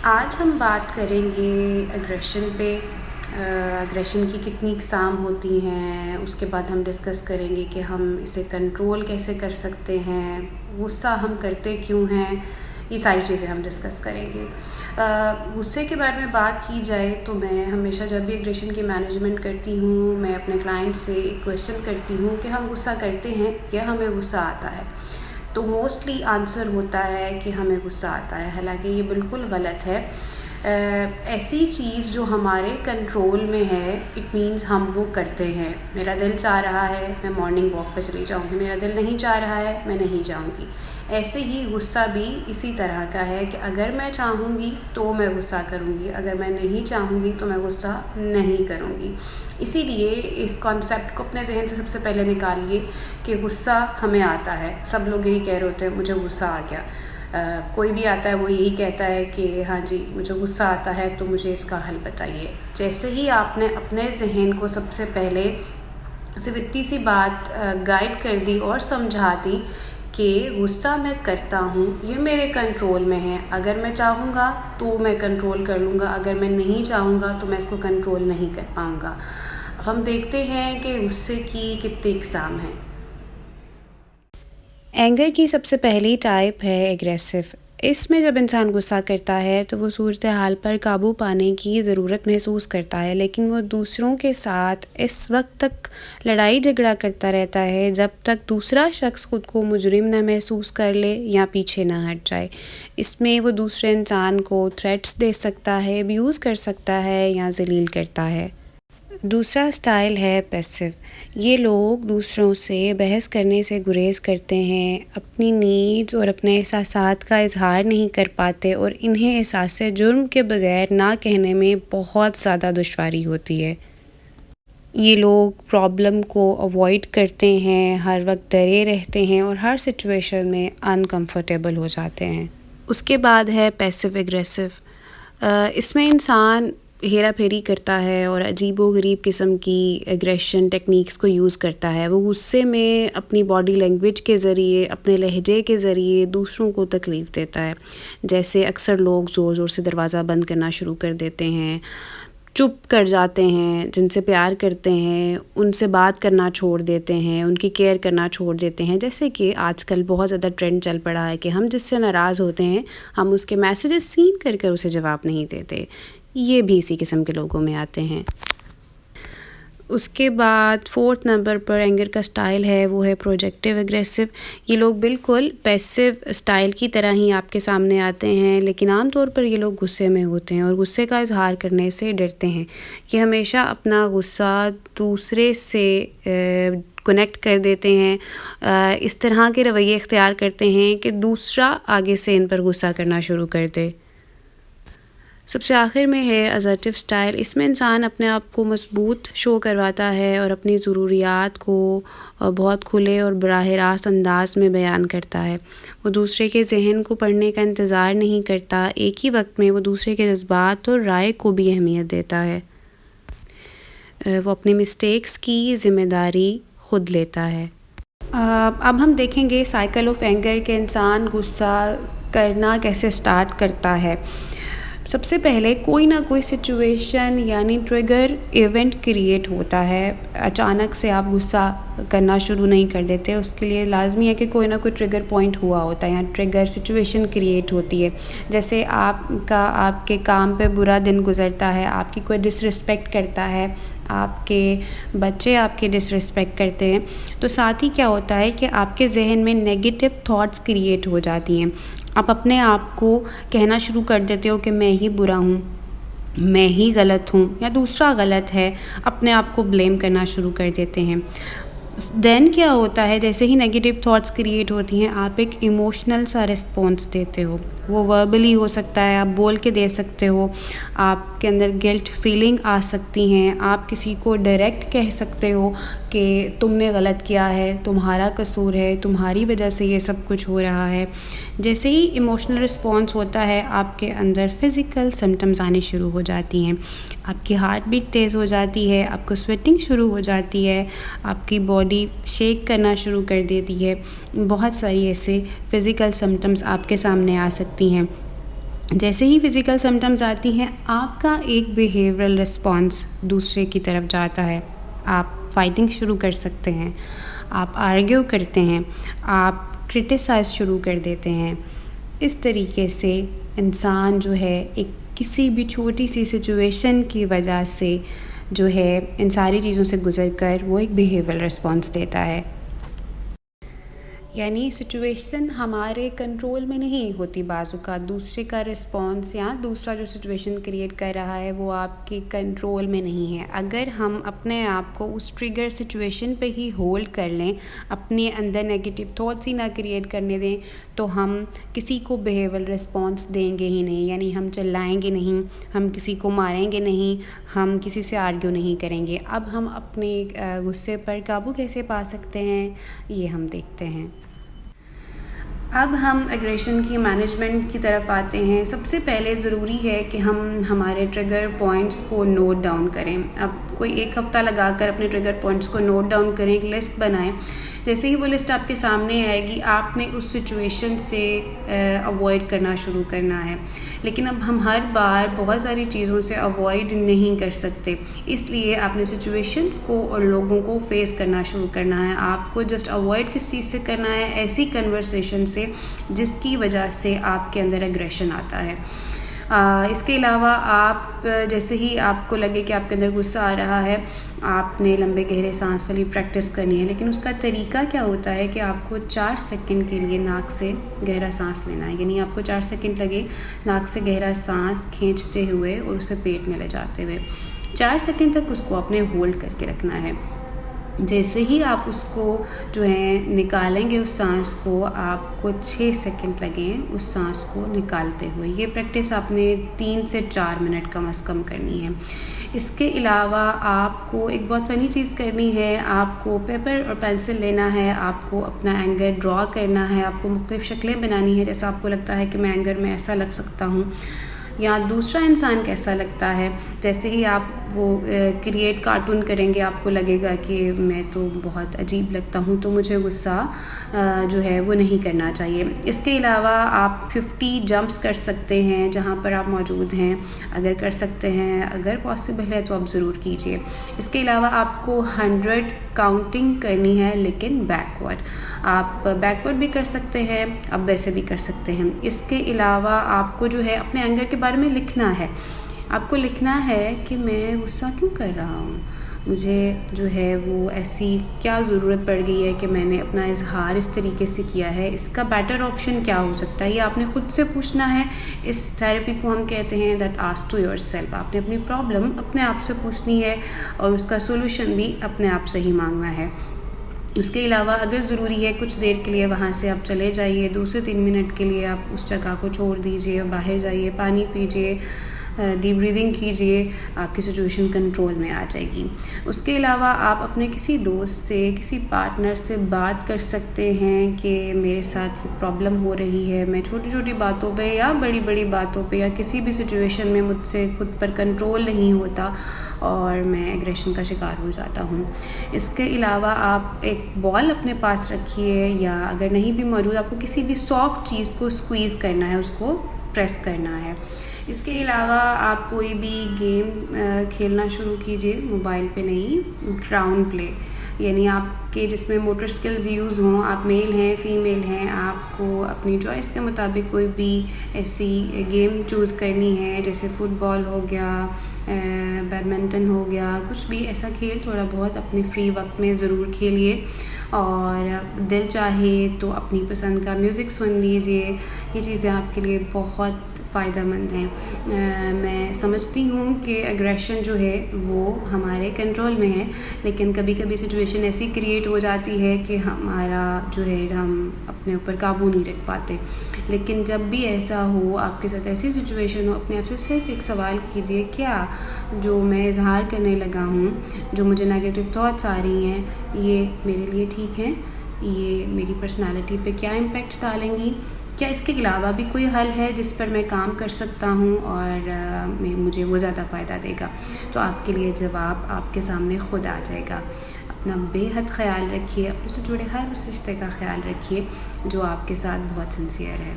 आज हम बात करेंगे एग्रेशन पे। एग्रेशन की कितनी इकसाम होती हैं, उसके बाद हम डिस्कस करेंगे कि हम इसे कंट्रोल कैसे कर सकते हैं, गुस्सा हम करते क्यों हैं, ये सारी चीज़ें हम डिस्कस करेंगे। गुस्से के बारे में बात की जाए तो मैं हमेशा जब भी एग्रेशन की मैनेजमेंट करती हूँ, मैं अपने क्लाइंट से एक क्वेश्चन करती हूँ कि हम गुस्सा करते हैं या हमें गुस्सा आता है। तो मोस्टली आंसर होता है कि हमें गुस्सा आता है, हालांकि ये बिल्कुल गलत है। ऐसी चीज़ जो हमारे कंट्रोल में है, इट मीन्स हम वो करते हैं। मेरा दिल चाह रहा है मैं मॉर्निंग वॉक पे चली जाऊँगी, मेरा दिल नहीं चाह रहा है मैं नहीं जाऊँगी। ऐसे ही गुस्सा भी इसी तरह का है कि अगर मैं चाहूँगी तो मैं गुस्सा करूँगी, अगर मैं नहीं चाहूँगी तो मैं गुस्सा नहीं करूँगी। इसीलिए इस कॉन्सेप्ट को अपने जहन से सबसे पहले निकालिए कि गुस्सा हमें आता है। सब लोग यही कह रहे होते हैं मुझे गुस्सा आ गया। कोई भी आता है वो यही कहता है कि हाँ जी मुझे गुस्सा आता है, तो मुझे इसका हल बताइए। जैसे ही आपने अपने जहन को सबसे पहले सिर्फ इतनी सी बात गाइड कर दी और समझा दी कि गुस्सा मैं करता हूँ, ये मेरे कंट्रोल में है, अगर मैं चाहूँगा तो मैं कंट्रोल कर लूँगा, अगर मैं नहीं चाहूँगा तो मैं इसको कंट्रोल नहीं कर पाऊँगा। हम देखते हैं कि गुस्से की कितनी इकसाम है। एंगर की सबसे पहली टाइप है एग्रेसिव। इसमें जब इंसान गुस्सा करता है तो वो सूरत हाल पर काबू पाने की ज़रूरत महसूस करता है, लेकिन वो दूसरों के साथ इस वक्त तक लड़ाई झगड़ा करता रहता है जब तक दूसरा शख्स खुद को मुजरिम न महसूस कर ले या पीछे ना हट जाए। इसमें वो दूसरे इंसान को थ्रेट्स दे सकता है, अब्यूज़ कर सकता है या जलील करता है। दूसरा स्टाइल है पैसिव। ये लोग दूसरों से बहस करने से गुरेज करते हैं, अपनी नीड्स और अपने एहसासात का इजहार नहीं कर पाते और इन्हें एहसास जुर्म के बगैर ना कहने में बहुत ज़्यादा दुश्वारी होती है। ये लोग प्रॉब्लम को अवॉइड करते हैं, हर वक्त डरे रहते हैं और हर सिचुएशन में अनकंफर्टेबल हो जाते हैं। उसके बाद है पैसिव एग्रेसिव। इसमें इंसान हेरा फेरी करता है और अजीबो-गरीब किस्म की एग्रेशन टेक्निक्स को यूज़ करता है। वो गुस्से में अपनी बॉडी लैंग्वेज के ज़रिए, अपने लहजे के ज़रिए दूसरों को तकलीफ़ देता है। जैसे अक्सर लोग ज़ोर-ज़ोर से दरवाज़ा बंद करना शुरू कर देते हैं, चुप कर जाते हैं, जिनसे प्यार करते हैं उनसे बात करना छोड़ देते हैं, उनकी केयर करना छोड़ देते हैं। जैसे कि आजकल बहुत ज़्यादा ट्रेंड चल पड़ा है कि हम जिससे नाराज़ होते हैं हम उसके मैसेजेस सीन कर कर उसे जवाब नहीं देते। ये भी इसी किस्म के लोगों में आते हैं। उसके बाद 4th नंबर पर एंगर का स्टाइल है वो है प्रोजेक्टिव एग्रेसिव। ये लोग बिल्कुल पैसिव स्टाइल की तरह ही आपके सामने आते हैं, लेकिन आम तौर पर ये लोग गुस्से में होते हैं और गुस्से का इजहार करने से डरते हैं। ये हमेशा अपना गुस्सा दूसरे से कनेक्ट कर देते हैं, इस तरह के रवैये इख्तियार करते हैं कि दूसरा आगे से इन पर गुस्सा करना शुरू कर दे। सबसे आखिर में है असर्टिव स्टाइल। इसमें इंसान अपने आप को मजबूत शो करवाता है और अपनी ज़रूरियात को बहुत खुले और बराह रास्त अंदाज में बयान करता है। वो दूसरे के जहन को पढ़ने का इंतज़ार नहीं करता, एक ही वक्त में वो दूसरे के जज्बात और राय को भी अहमियत देता है। वो अपनी मिस्टेक्स की ज़िम्मेदारी खुद लेता है। अब हम देखेंगे साइकिल ऑफ एंगर के इंसान गुस्सा करना कैसे स्टार्ट करता है। सबसे पहले कोई ना कोई सिचुएशन यानी ट्रिगर इवेंट क्रिएट होता है। अचानक से आप गुस्सा करना शुरू नहीं कर देते, उसके लिए लाजमी है कि कोई ना कोई ट्रिगर पॉइंट हुआ होता है या ट्रिगर सिचुएशन क्रिएट होती है। जैसे आपके काम पे बुरा दिन गुजरता है, आपकी कोई डिसरिस्पेक्ट करता है, आपके बच्चे आपके डिसरिस्पेक्ट करते हैं, तो साथ ही क्या होता है कि आपके जहन में नेगेटिव थॉट्स क्रिएट हो जाती हैं। आप अपने आप को कहना शुरू कर देते हो कि मैं ही बुरा हूँ, मैं ही गलत हूँ या दूसरा गलत है, अपने आप को ब्लेम करना शुरू कर देते हैं। देन क्या होता है, जैसे ही नेगेटिव थॉट्स क्रिएट होती हैं आप एक इमोशनल सा रिस्पॉन्स देते हो। वो वर्बली हो सकता है, आप बोल के दे सकते हो, आपके अंदर गिल्ट फीलिंग आ सकती हैं, आप किसी को डायरेक्ट कह सकते हो कि तुमने गलत किया है, तुम्हारा कसूर है, तुम्हारी वजह से ये सब कुछ हो रहा है। जैसे ही इमोशनल रिस्पॉन्स होता है आपके अंदर फ़िज़िकल सिम्टम्स आने शुरू हो जाती हैं। आपकी हार्ट बीट तेज़ हो जाती है, आपको स्वेटिंग शुरू हो जाती है, आपकी बॉडी शेक करना शुरू कर देती है। बहुत सारी ऐसे फ़िज़िकल सिम्टम्स आपके सामने आ सकती हैं। जैसे ही फ़िज़िकल सिम्पटम्स आती हैं, आपका एक बिहेवियरल रिस्पॉन्स दूसरे की तरफ जाता है। आप फाइटिंग शुरू कर सकते हैं, आप आर्ग्यू करते हैं, आप क्रिटिसाइज़ शुरू कर देते हैं। इस तरीके से इंसान जो है एक किसी भी छोटी सी सिचुएशन की वजह से जो है इन सारी चीज़ों से गुज़र कर वो एक बिहेवियरल रिस्पॉन्स देता है। यानी सिचुएशन हमारे कंट्रोल में नहीं होती, बाज़ू का दूसरे का रिस्पॉन्स या दूसरा जो सिचुएशन क्रिएट कर रहा है वो आपके कंट्रोल में नहीं है। अगर हम अपने आप को उस ट्रिगर सिचुएशन पे ही होल्ड कर लें, अपने अंदर नेगेटिव थॉट्स ही ना क्रिएट करने दें, तो हम किसी को बिहेवियरल रिस्पॉन्स देंगे ही नहीं। यानी हम चिल्लाएंगे नहीं, हम किसी को मारेंगे नहीं, हम किसी से आर्ग्यू नहीं करेंगे। अब हम अपने गुस्से पर काबू कैसे पा सकते हैं, ये हम देखते हैं। अब हम एग्रेशन की मैनेजमेंट की तरफ आते हैं। सबसे पहले ज़रूरी है कि हम हमारे ट्रिगर पॉइंट्स को नोट डाउन करें। अब कोई एक हफ़्ता लगाकर अपने ट्रिगर पॉइंट्स को नोट डाउन करें, एक लिस्ट बनाएं। जैसे ही वो लिस्ट आपके सामने आएगी, आपने उस सिचुएशन से अवॉइड करना शुरू करना है। लेकिन अब हम हर बार बहुत सारी चीज़ों से अवॉइड नहीं कर सकते, इसलिए आपने सिचुएशंस को और लोगों को फेस करना शुरू करना है। आपको जस्ट अवॉइड किस चीज़ से करना है? ऐसी कन्वर्सेशन से जिसकी वजह से आपके अंदर एग्रेशन आता है। इसके अलावा आप जैसे ही आपको लगे कि आपके अंदर गुस्सा आ रहा है, आपने लंबे गहरे सांस वाली प्रैक्टिस करनी है। लेकिन उसका तरीका क्या होता है कि आपको 4 सेकंड के लिए नाक से गहरा सांस लेना है। यानी आपको 4 सेकंड लगे नाक से गहरा सांस खींचते हुए और उसे पेट में ले जाते हुए 4 सेकंड तक उसको अपने होल्ड करके रखना है। जैसे ही आप उसको जो है निकालेंगे, उस सांस को, आपको 6 सेकंड लगें उस सांस को निकालते हुए। ये प्रैक्टिस आपने 3 से 4 मिनट कम से कम करनी है। इसके अलावा आपको एक बहुत फ़नी चीज़ करनी है। आपको पेपर और पेंसिल लेना है, आपको अपना एंगर ड्रॉ करना है, आपको मुख्तलिफ़ शक्लें बनानी है। जैसा आपको लगता है कि मैं एंगर में ऐसा लग सकता हूँ या दूसरा इंसान कैसा लगता है। जैसे ही आप वो क्रिएट कार्टून करेंगे, आपको लगेगा कि मैं तो बहुत अजीब लगता हूँ, तो मुझे गुस्सा जो है वो नहीं करना चाहिए। इसके अलावा आप 50 जंप्स कर सकते हैं जहाँ पर आप मौजूद हैं। अगर कर सकते हैं, अगर पॉसिबल है तो आप ज़रूर कीजिए। इसके अलावा आपको 100 काउंटिंग करनी है, लेकिन बैकवर्ड। आप बैकवर्ड भी कर सकते हैं, आप वैसे भी कर सकते हैं। इसके अलावा आपको जो है अपने एंगर के बारे में लिखना है। आपको लिखना है कि मैं गुस्सा क्यों कर रहा हूँ, मुझे जो है वो ऐसी क्या ज़रूरत पड़ गई है कि मैंने अपना इजहार इस तरीके से किया है। इसका बेटर ऑप्शन क्या हो सकता है, ये आपने ख़ुद से पूछना है। इस थेरेपी को हम कहते हैं दैट आस्क टू योरसेल्फ। आपने अपनी प्रॉब्लम अपने आप से पूछनी है और उसका सोल्यूशन भी अपने आप से ही मांगना है। उसके अलावा अगर ज़रूरी है कुछ देर के लिए वहाँ से आप चले जाइए, 2 से 3 मिनट के लिए आप उस जगह को छोड़ दीजिए, बाहर जाइए, पानी पीजिए, डीप ब्रीदिंग कीजिए, आपकी सिचुएशन कंट्रोल में आ जाएगी। उसके अलावा आप अपने किसी दोस्त से, किसी पार्टनर से बात कर सकते हैं कि मेरे साथ ये प्रॉब्लम हो रही है, मैं छोटी छोटी बातों पे या बड़ी बड़ी बातों पे या किसी भी सिचुएशन में मुझसे खुद पर कंट्रोल नहीं होता और मैं एग्रेशन का शिकार हो जाता हूँ। इसके अलावा आप एक बॉल अपने पास रखिए, या अगर नहीं भी मौजूद, आपको किसी भी सॉफ्ट चीज़ को स्क्वीज़ करना है, उसको प्रेस करना है। इसके अलावा आप कोई भी गेम खेलना शुरू कीजिए, मोबाइल पे नहीं, ग्राउंड प्ले, यानी आपके जिसमें मोटर स्किल्स यूज़ हों। आप मेल हैं, फीमेल हैं, आपको अपनी चॉइस के मुताबिक कोई भी ऐसी गेम चूज़ करनी है, जैसे फुटबॉल हो गया, बैडमिंटन हो गया, कुछ भी ऐसा खेल थोड़ा बहुत अपने फ्री वक्त में ज़रूर खेलिए। और दिल चाहे तो अपनी पसंद का म्यूज़िक सुन लीजिए। ये चीज़ें आपके लिए बहुत फ़ायदेमंद हैं। मैं समझती हूँ कि एग्रेशन जो है वो हमारे कंट्रोल में है, लेकिन कभी कभी सिचुएशन ऐसी क्रिएट हो जाती है कि हमारा जो है हम अपने ऊपर काबू नहीं रख पाते। लेकिन जब भी ऐसा हो, आपके साथ ऐसी सिचुएशन हो, अपने आप से सिर्फ एक सवाल कीजिए, क्या जो मैं इजहार करने लगा हूँ, जो मुझे नेगेटिव थॉट्स आ रही हैं, ये मेरे लिए ठीक हैं? ये मेरी पर्सनालिटी पे क्या इम्पेक्ट डालेंगी? क्या इसके अलावा भी कोई हल है जिस पर मैं काम कर सकता हूँ और मुझे वो ज़्यादा फ़ायदा देगा? तो आपके लिए जवाब आपके सामने ख़ुद आ जाएगा। अपना बेहद ख्याल रखिए, अपने से जुड़े हर उस रिश्ते का ख्याल रखिए जो आपके साथ बहुत सिंसियर है।